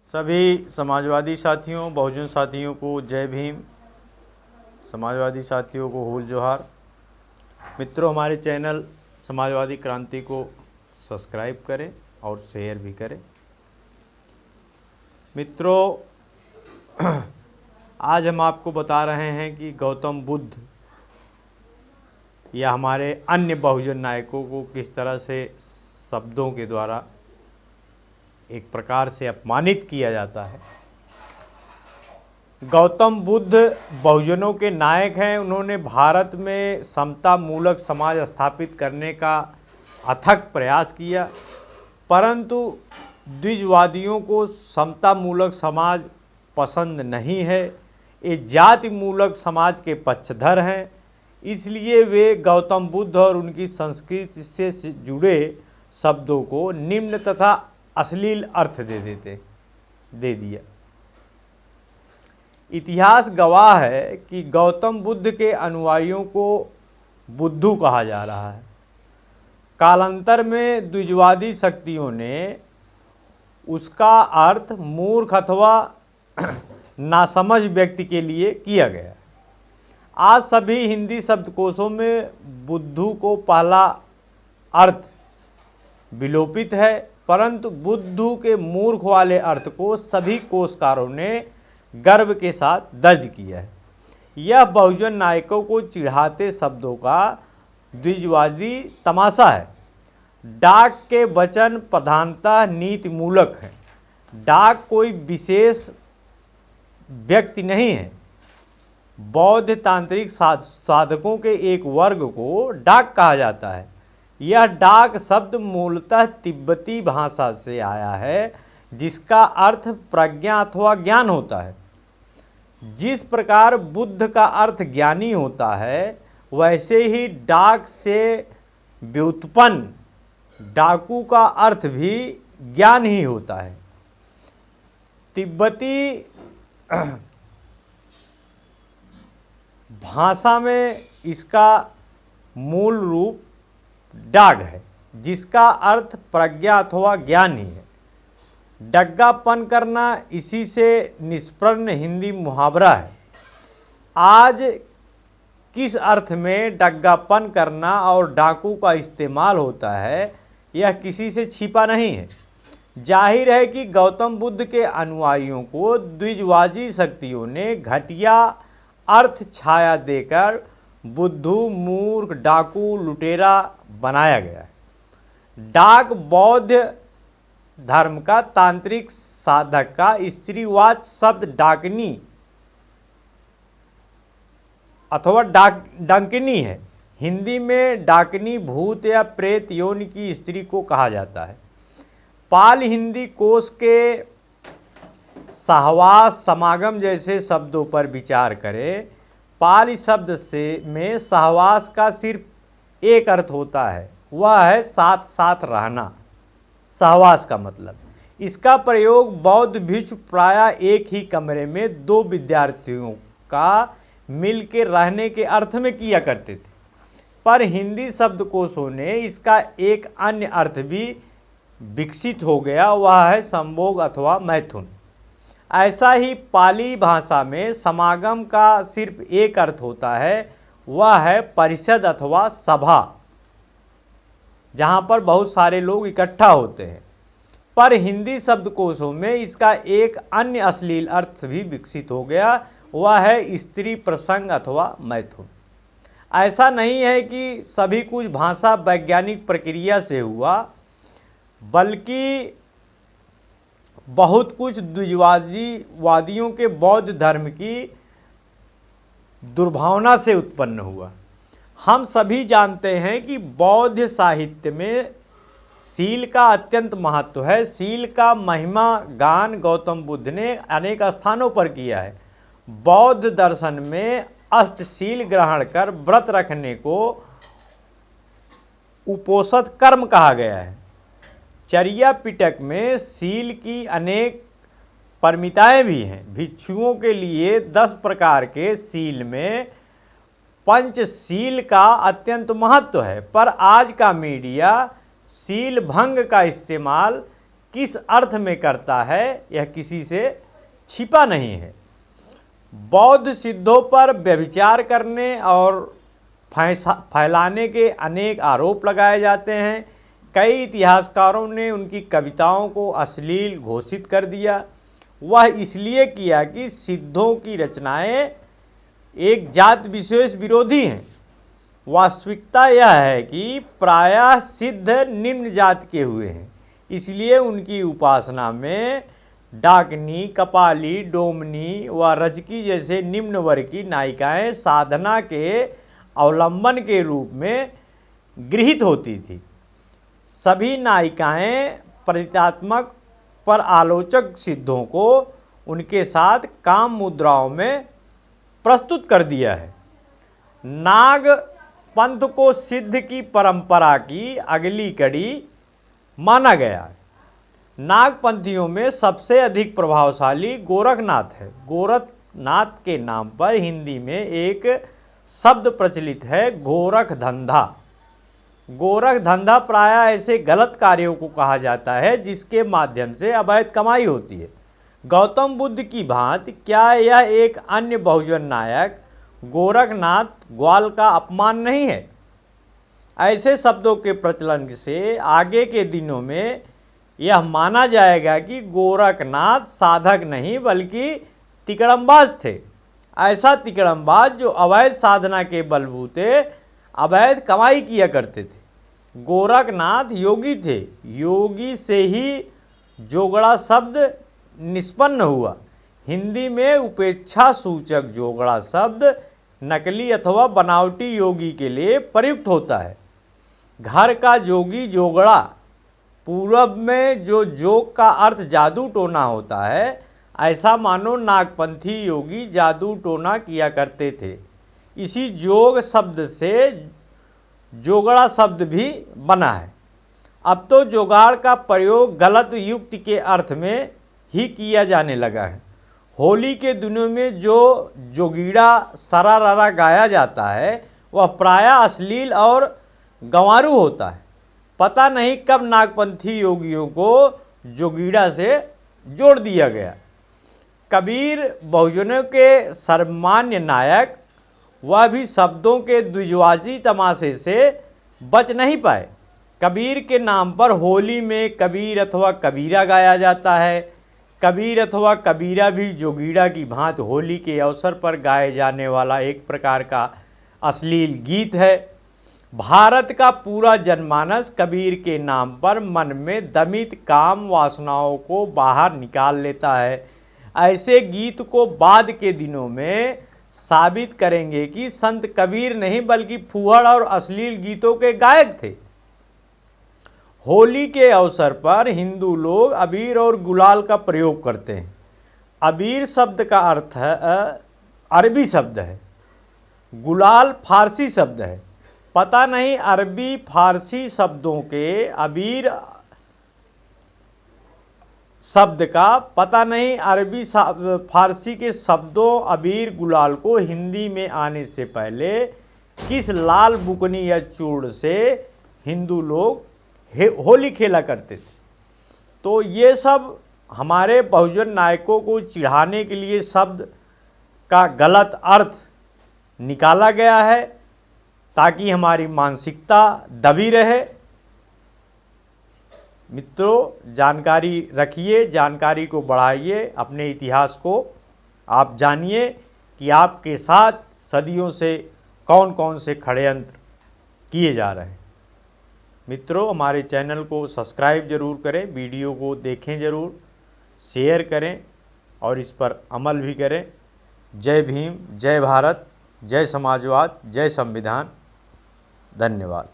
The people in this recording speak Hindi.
सभी समाजवादी साथियों, बहुजन साथियों को जय भीम। समाजवादी साथियों को हुल जोहार। मित्रों, हमारे चैनल समाजवादी क्रांति को सब्सक्राइब करें और शेयर भी करें। मित्रों, आज हम आपको बता रहे हैं कि गौतम बुद्ध या हमारे अन्य बहुजन नायकों को किस तरह से शब्दों के द्वारा एक प्रकार से अपमानित किया जाता है। गौतम बुद्ध बहुजनों के नायक हैं। उन्होंने भारत में समता मूलक समाज स्थापित करने का अथक प्रयास किया, परंतु द्विजवादियों को समता मूलक समाज पसंद नहीं है। ये जाति मूलक समाज के पक्षधर हैं। इसलिए वे गौतम बुद्ध और उनकी संस्कृति से जुड़े शब्दों को निम्न तथा अश्लील अर्थ दे दिया। इतिहास गवाह है कि गौतम बुद्ध के अनुयायियों को बुद्धू कहा जा रहा है। कालांतर में द्विजवादी शक्तियों ने उसका अर्थ मूर्ख अथवा नासमझ व्यक्ति के लिए किया गया। आज सभी हिंदी शब्दकोशों में बुद्धू को पहला अर्थ विलोपित है, परंतु बुद्धू के मूर्ख वाले अर्थ को सभी कोशकारों ने गर्व के साथ दर्ज किया है। यह बहुजन नायकों को चिढ़ाते शब्दों का द्विजवादी तमाशा है। डाक के वचन प्रधानतः नीति मूलक है। डाक कोई विशेष व्यक्ति नहीं है। बौद्ध तांत्रिक साधकों के एक वर्ग को डाक कहा जाता है। यह डाक शब्द मूलतः तिब्बती भाषा से आया है, जिसका अर्थ प्रज्ञा अथवा ज्ञान होता है। जिस प्रकार बुद्ध का अर्थ ज्ञानी होता है, वैसे ही डाक से व्युत्पन्न डाकू का अर्थ भी ज्ञान ही होता है। तिब्बती भाषा में इसका मूल रूप डाग है, जिसका अर्थ प्रज्ञा अथवा ज्ञान ही है। डग्गापन करना इसी से निष्पन्न हिंदी मुहावरा है। आज किस अर्थ में डग्गापन करना और डाकू का इस्तेमाल होता है, यह किसी से छिपा नहीं है। जाहिर है कि गौतम बुद्ध के अनुयायियों को द्विजवादी शक्तियों ने घटिया अर्थ छाया देकर बुद्धू, मूर्ख, डाकू, लुटेरा बनाया गया है। डाक बौद्ध धर्म का तांत्रिक साधक का स्त्रीवाच शब्द डाकनी अथवा डंकिनी है। हिंदी में डाकनी भूत या प्रेत योनि की स्त्री को कहा जाता है। पाल हिंदी कोश के सहवास, समागम जैसे शब्दों पर विचार करें। पाली शब्द में सहवास का सिर्फ एक अर्थ होता है, वह है साथ साथ रहना। सहवास का मतलब, इसका प्रयोग बौद्ध भिक्षु प्रायः एक ही कमरे में दो विद्यार्थियों का मिलकर रहने के अर्थ में किया करते थे। पर हिंदी शब्दकोशों ने इसका एक अन्य अर्थ भी विकसित हो गया, वह है संभोग अथवा मैथुन। ऐसा ही पाली भाषा में समागम का सिर्फ एक अर्थ होता है, वह है परिषद अथवा सभा, जहाँ पर बहुत सारे लोग इकट्ठा होते हैं। पर हिंदी शब्दकोशों में इसका एक अन्य अश्लील अर्थ भी विकसित हो गया, वह है स्त्री प्रसंग अथवा मैथुन। ऐसा नहीं है कि सभी कुछ भाषा वैज्ञानिक प्रक्रिया से हुआ, बल्कि बहुत कुछ द्विजवादियों के बौद्ध धर्म की दुर्भावना से उत्पन्न हुआ। हम सभी जानते हैं कि बौद्ध साहित्य में शील का अत्यंत महत्व है। शील का महिमा गान गौतम बुद्ध ने अनेक स्थानों पर किया है। बौद्ध दर्शन में अष्टशील ग्रहण कर व्रत रखने को उपोषद कर्म कहा गया है। चर्या पिटक में शील की अनेक परमिताएं भी हैं। भिक्षुओं के लिए 10 प्रकार के शील में पंचशील का अत्यंत महत्व है। पर आज का मीडिया शील भंग का इस्तेमाल किस अर्थ में करता है यह किसी से छिपा नहीं है। बौद्ध सिद्धों पर व्यभिचार करने और फैलाने के अनेक आरोप लगाए जाते हैं। कई इतिहासकारों ने उनकी कविताओं को अश्लील घोषित कर दिया। वह इसलिए किया कि सिद्धों की रचनाएं एक जात विशेष विरोधी हैं। वास्तविकता यह है कि प्रायः सिद्ध निम्न जात के हुए हैं, इसलिए उनकी उपासना में डाकनी, कपाली, डोमनी व रजकी जैसे निम्न वर्ग की नायिकाएं साधना के अवलंबन के रूप में गृहीत होती थी। सभी नायिकाएं प्रतीकात्मक पर आलोचक सिद्धों को उनके साथ काम मुद्राओं में प्रस्तुत कर दिया है। नाग पंथ को सिद्ध की परंपरा की अगली कड़ी माना गया है। नागपंथियों में सबसे अधिक प्रभावशाली गोरखनाथ है। गोरखनाथ के नाम पर हिंदी में एक शब्द प्रचलित है, गोरख धंधा। गोरख धंधा प्रायः ऐसे गलत कार्यों को कहा जाता है जिसके माध्यम से अवैध कमाई होती है। गौतम बुद्ध की भांति क्या यह एक अन्य बहुजन नायक गोरखनाथ ग्वाल का अपमान नहीं है? ऐसे शब्दों के प्रचलन से आगे के दिनों में यह माना जाएगा कि गोरखनाथ साधक नहीं बल्कि तिकड़मबाज थे। ऐसा तिकड़मबाज जो अवैध साधना के बलबूते अवैध कमाई किया करते थे। गोरखनाथ योगी थे। योगी से ही जोगड़ा शब्द निष्पन्न हुआ। हिंदी में उपेक्षा सूचक जोगड़ा शब्द नकली अथवा बनावटी योगी के लिए प्रयुक्त होता है। घर का जोगी जोगड़ा। पूर्व में जो जोग का अर्थ जादू टोना होता है, ऐसा मानो नागपंथी योगी जादू टोना किया करते थे। इसी जोग शब्द से जोगड़ा शब्द भी बना है। अब तो जोगाड़ का प्रयोग गलत युक्ति के अर्थ में ही किया जाने लगा है। होली के दिनों में जो जोगीड़ा सरारा गाया जाता है वह प्रायः अश्लील और गंवारू होता है। पता नहीं कब नागपंथी योगियों को जोगीड़ा से जोड़ दिया गया। कबीर बहुजनों के सर्वमान्य नायक, वह भी शब्दों के द्विजवाजी तमाशे से बच नहीं पाए। कबीर के नाम पर होली में कबीर अथवा कबीरा गाया जाता है। कबीर अथवा कबीरा भी जोगीड़ा की भांति होली के अवसर पर गाए जाने वाला एक प्रकार का अश्लील गीत है। भारत का पूरा जनमानस कबीर के नाम पर मन में दमित काम वासनाओं को बाहर निकाल लेता है। ऐसे गीत को बाद के दिनों में साबित करेंगे कि संत कबीर नहीं बल्कि फूहड़ और अश्लील गीतों के गायक थे। होली के अवसर पर हिंदू लोग अबीर और गुलाल का प्रयोग करते हैं। अबीर शब्द का अर्थ है अरबी शब्द है, गुलाल फारसी शब्द है। पता नहीं अरबी फारसी शब्दों के अबीर शब्द का पता नहीं अरबी फारसी के शब्दों अबीर गुलाल को हिंदी में आने से पहले किस लाल बुकनी या चूर्ण से हिंदू लोग होली खेला करते थे। तो ये सब हमारे बहुजन नायकों को चिढ़ाने के लिए शब्द का गलत अर्थ निकाला गया है ताकि हमारी मानसिकता दबी रहे। मित्रों, जानकारी रखिए, जानकारी को बढ़ाइए, अपने इतिहास को आप जानिए कि आपके साथ सदियों से कौन कौन से षड्यंत्र किए जा रहे हैं। मित्रों, हमारे चैनल को सब्सक्राइब जरूर करें, वीडियो को देखें जरूर, शेयर करें और इस पर अमल भी करें। जय भीम, जय भारत, जय समाजवाद, जय संविधान। धन्यवाद।